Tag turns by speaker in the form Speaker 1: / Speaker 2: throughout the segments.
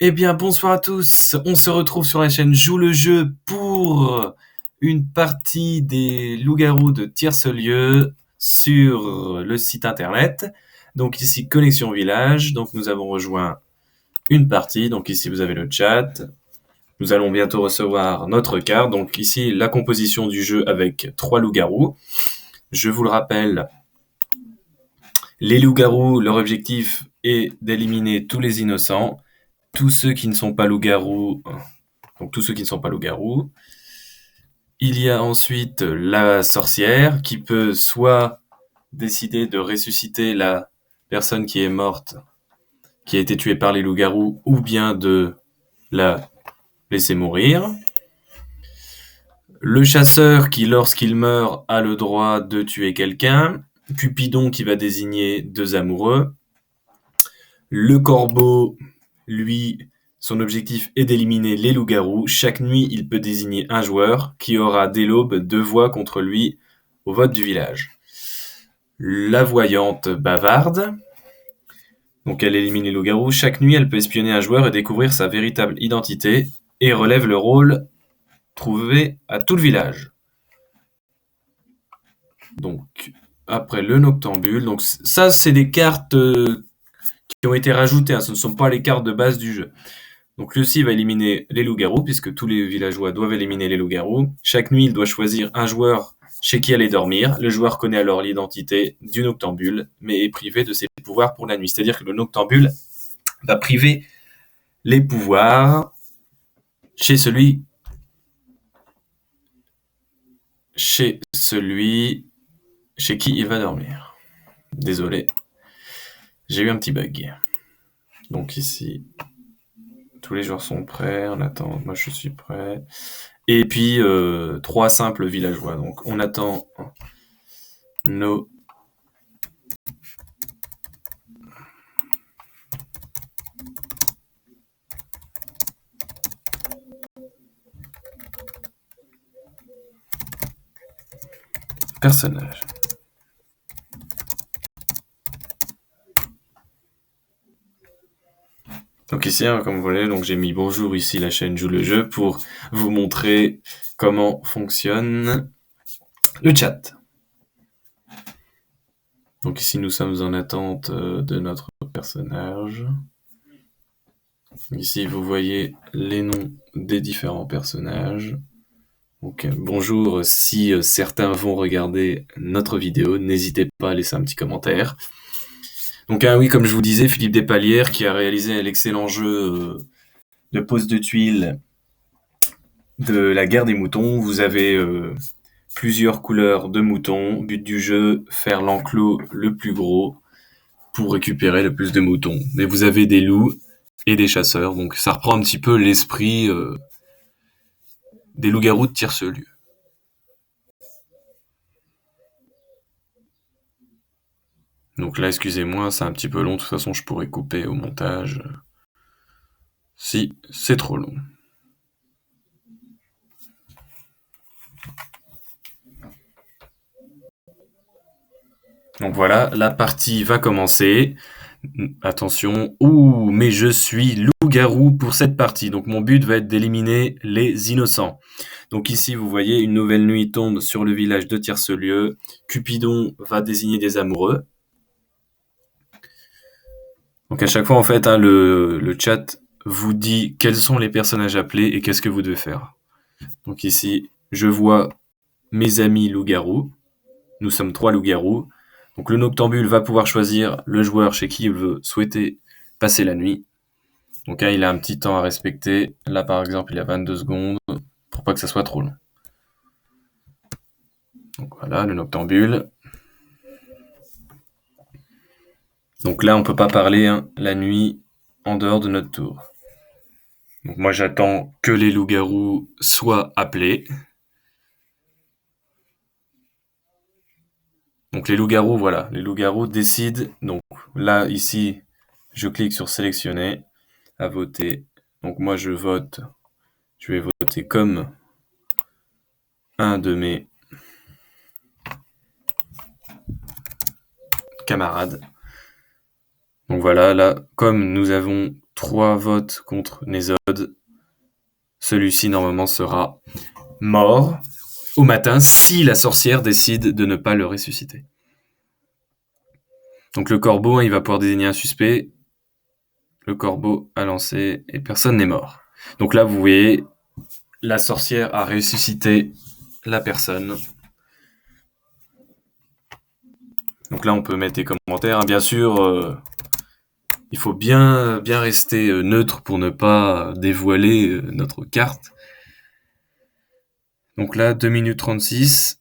Speaker 1: Eh bien, bonsoir à tous. On se retrouve sur la chaîne Joue le jeu pour une partie des loups-garous de Tierce-Lieu sur le site internet. Donc ici, Connexion Village. Donc nous avons rejoint une partie. Donc ici, vous avez le chat. Nous allons bientôt recevoir notre carte. Donc ici, la composition du jeu avec 3 loups-garous. Je vous le rappelle, les loups-garous, leur objectif est d'éliminer tous les innocents. Tous ceux qui ne sont pas loups-garous, donc tous ceux qui ne sont pas loups-garous. Il y a ensuite la sorcière qui peut soit décider de ressusciter la personne qui est morte, qui a été tuée par les loups-garous, ou bien de la laisser mourir. Le chasseur qui, lorsqu'il meurt, a le droit de tuer quelqu'un. Cupidon qui va désigner 2 amoureux. Le corbeau, lui, son objectif est d'éliminer les loups-garous. Chaque nuit, il peut désigner un joueur qui aura dès l'aube 2 voix contre lui au vote du village. La voyante bavarde, donc elle élimine les loups-garous. Chaque nuit, elle peut espionner un joueur et découvrir sa véritable identité et relève le rôle trouvé à tout le village. Donc, après le noctambule, donc ça c'est des cartes qui ont été rajoutées, ce ne sont pas les cartes de base du jeu. Donc lui aussi va éliminer les loups-garous, puisque tous les villageois doivent éliminer les loups-garous. Chaque nuit, il doit choisir un joueur chez qui aller dormir. Le joueur connaît alors l'identité du noctambule, mais est privé de ses pouvoirs pour la nuit. C'est-à-dire que le noctambule va priver les pouvoirs chez celui chez qui il va dormir. Désolé, j'ai eu un petit bug. Donc ici, tous les joueurs sont prêts, on attend, moi je suis prêt. Et puis 3 simples villageois. Donc on attend nos personnages. Donc ici, comme vous voyez, donc j'ai mis bonjour ici la chaîne Joue le jeu pour vous montrer comment fonctionne le chat. Donc ici, nous sommes en attente de notre personnage. Ici, vous voyez les noms des différents personnages. Donc bonjour, si certains vont regarder notre vidéo, n'hésitez pas à laisser un petit commentaire. Donc oui, comme je vous disais, Philippe Despalières qui a réalisé l'excellent jeu de pose de tuiles de la guerre des moutons. Vous avez plusieurs couleurs de moutons. But du jeu, faire l'enclos le plus gros pour récupérer le plus de moutons. Mais vous avez des loups et des chasseurs, donc ça reprend un petit peu l'esprit des loups-garous de Tierce-Lieu. Donc là, excusez-moi, c'est un petit peu long. De toute façon, je pourrais couper au montage si c'est trop long. Donc voilà, la partie va commencer. Attention. Ouh, mais je suis loup-garou pour cette partie. Donc mon but va être d'éliminer les innocents. Donc ici, vous voyez, une nouvelle nuit tombe sur le village de Tierce-Lieu. Cupidon va désigner des amoureux. Donc à chaque fois, en fait, le chat vous dit quels sont les personnages appelés et qu'est-ce que vous devez faire. Donc ici, je vois mes amis loups-garous. Nous sommes 3 loups-garous. Donc le noctambule va pouvoir choisir le joueur chez qui il veut souhaiter passer la nuit. Donc là, il a un petit temps à respecter. Là, par exemple, il a 22 secondes pour pas que ça soit trop long. Donc voilà, le noctambule. Donc là, on peut pas parler la nuit en dehors de notre tour. Donc moi, j'attends que les loups-garous soient appelés. Donc les loups-garous, voilà, les loups-garous décident. Donc là, ici, je clique sur sélectionner, à voter. Donc moi, je vais voter comme un de mes camarades. Donc voilà, là, comme nous avons 3 votes contre Nésode, celui-ci normalement sera mort au matin si la sorcière décide de ne pas le ressusciter. Donc le corbeau, il va pouvoir désigner un suspect. Le corbeau a lancé et personne n'est mort. Donc là, vous voyez, la sorcière a ressuscité la personne. Donc là, on peut mettre des commentaires. Bien sûr, il faut bien rester neutre pour ne pas dévoiler notre carte. Donc là, 2 minutes 36.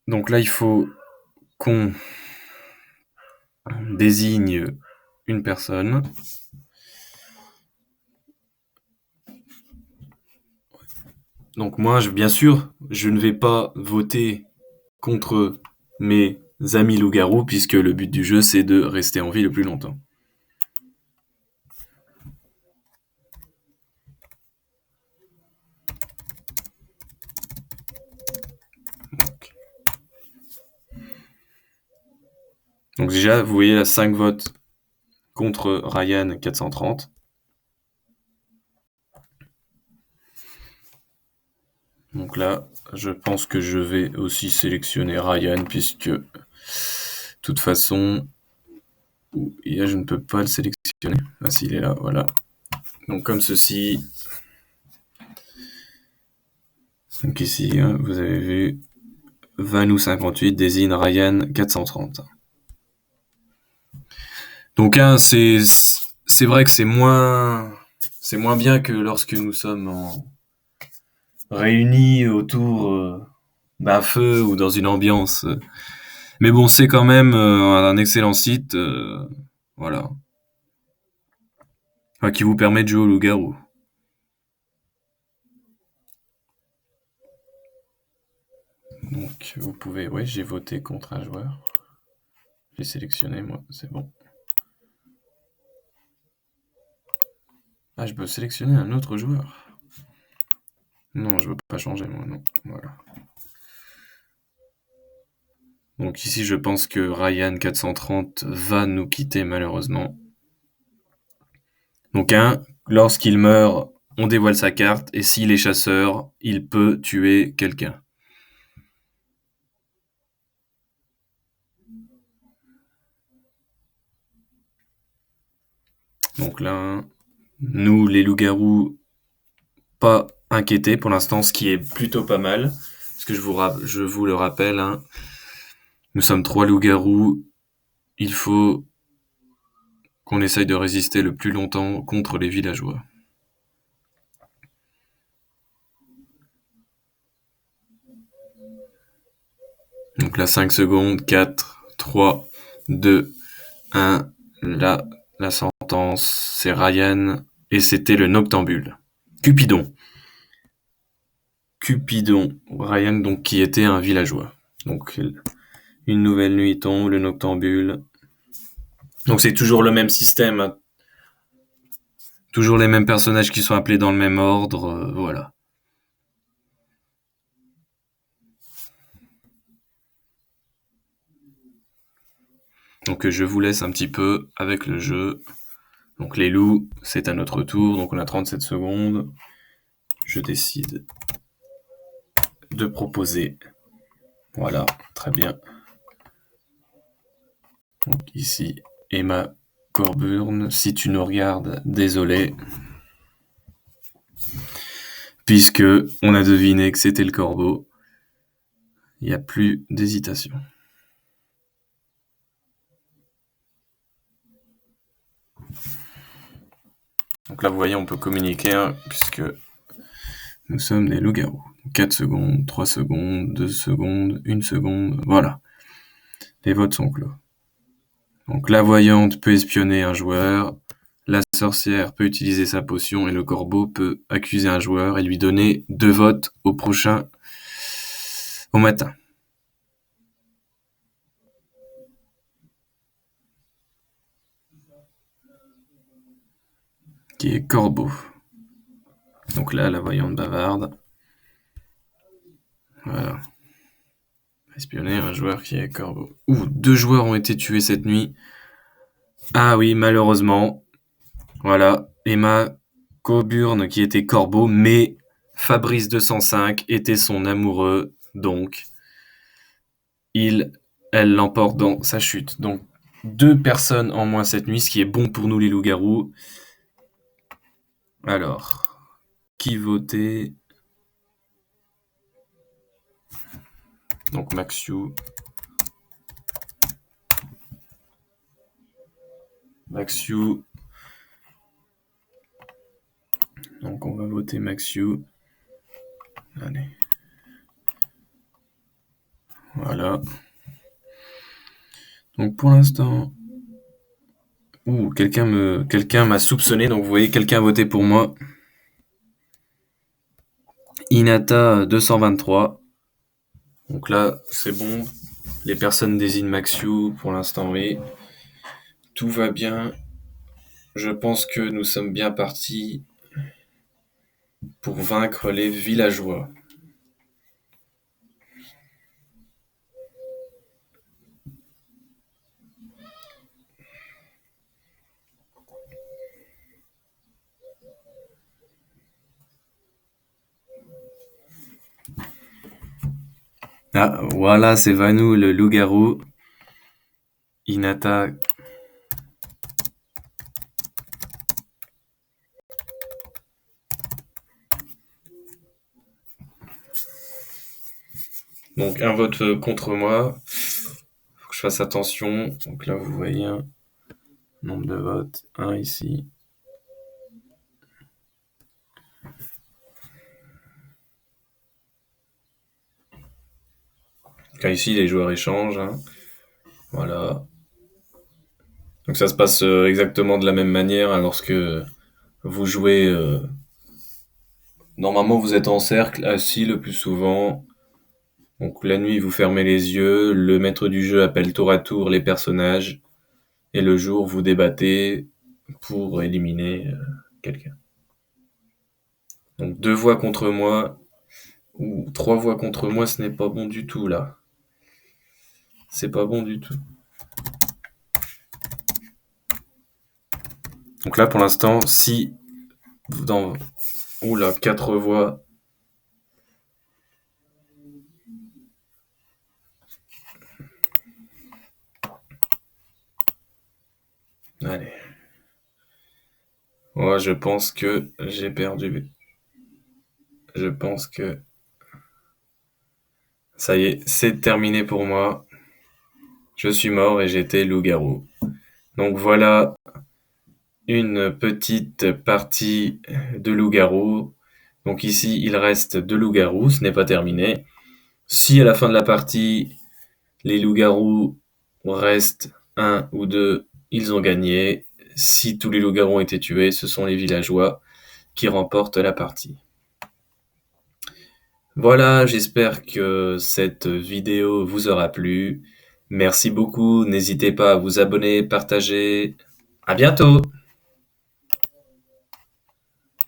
Speaker 1: Donc là, il faut qu'on désigne une personne. Donc moi, bien sûr, je ne vais pas voter contre mes amis loups-garous, puisque le but du jeu, c'est de rester en vie le plus longtemps. Donc déjà, vous voyez là, 5 votes contre Ryan 430. Donc là, je pense que je vais aussi sélectionner Ryan, puisque de toute façon, je ne peux pas le sélectionner. Ah si, il est là, voilà. Donc comme ceci. Donc ici, vous avez vu, Vanou58 désigne Ryan 430. Donc c'est vrai que c'est moins bien que lorsque nous sommes réunis autour d'un feu ou dans une ambiance. Mais bon, c'est quand même un excellent site, voilà, enfin, qui vous permet de jouer au loup-garou. Donc vous pouvez, ouais, j'ai voté contre un joueur. J'ai sélectionné, moi, c'est bon. Ah, je peux sélectionner un autre joueur. Non, je veux pas changer, moi, non. Voilà. Donc ici, je pense que Ryan 430 va nous quitter, malheureusement. Donc lorsqu'il meurt, on dévoile sa carte, et s'il est chasseur, il peut tuer quelqu'un. Donc là, nous, les loups-garous, pas inquiétés pour l'instant, ce qui est plutôt pas mal. Parce que je vous le rappelle, nous sommes 3 loups-garous. Il faut qu'on essaye de résister le plus longtemps contre les villageois. Donc là, 5 secondes, 4, 3, 2, 1. Là, la sentence, c'est Ryan, et c'était le noctambule. Cupidon, Ryan, donc, qui était un villageois. Donc, une nouvelle nuit tombe, le noctambule. Donc, c'est toujours le même système, toujours les mêmes personnages qui sont appelés dans le même ordre, voilà. Donc, je vous laisse un petit peu avec le jeu. Donc, les loups, c'est à notre tour. Donc, on a 37 secondes. Je décide de proposer. Voilà, très bien. Donc ici, Emma Corburn, si tu nous regardes, désolé. Puisque on a deviné que c'était le corbeau. Il n'y a plus d'hésitation. Donc là, vous voyez, on peut communiquer, puisque nous sommes des loups-garous. 4 secondes, 3 secondes, 2 secondes, 1 seconde, voilà. Les votes sont clos. Donc la voyante peut espionner un joueur, la sorcière peut utiliser sa potion et le corbeau peut accuser un joueur et lui donner 2 votes au matin. Qui est corbeau. Donc là, la voyante bavarde. Voilà. Espionner un joueur qui est corbeau. 2 joueurs ont été tués cette nuit. Ah oui, malheureusement, Voilà, Emma Coburn qui était corbeau, mais Fabrice 205 était son amoureux, donc elle l'emporte dans sa chute. Donc 2 personnes en moins cette nuit, ce qui est bon pour nous les loups-garous. Alors, qui votait? Donc Maxiou. Donc on va voter Maxiou. Allez. Voilà. Donc pour l'instant... quelqu'un m'a soupçonné, donc vous voyez, quelqu'un a voté pour moi. Inata 223. Donc là, c'est bon. Les personnes désignent Maxiou, pour l'instant, oui. Tout va bien. Je pense que nous sommes bien partis pour vaincre les villageois. Ah, voilà, c'est Vanou, le loup-garou. Inata. Donc un vote contre moi. Faut que je fasse attention. Donc là, vous voyez un nombre de votes. 1 ici. Là, ici, les joueurs échangent. Hein. Voilà. Donc ça se passe exactement de la même manière lorsque vous jouez. Normalement, vous êtes en cercle, assis le plus souvent. Donc la nuit, vous fermez les yeux. Le maître du jeu appelle tour à tour les personnages. Et le jour, vous débattez pour éliminer quelqu'un. Donc 2 voix contre moi ou 3 voix contre moi, ce n'est pas bon du tout là. C'est pas bon du tout. Donc là, pour l'instant, si dans... Oula, 4 voix. Allez. Ouais, je pense que j'ai perdu. Je pense que... Ça y est, c'est terminé pour moi. Je suis mort et j'étais loup-garou. Donc voilà une petite partie de loup-garou. Donc ici, il reste 2 loups-garous, ce n'est pas terminé. Si à la fin de la partie, les loups-garous restent 1 ou 2, ils ont gagné. Si tous les loups-garous ont été tués, ce sont les villageois qui remportent la partie. Voilà, j'espère que cette vidéo vous aura plu. Merci beaucoup, n'hésitez pas à vous abonner, partager. À bientôt!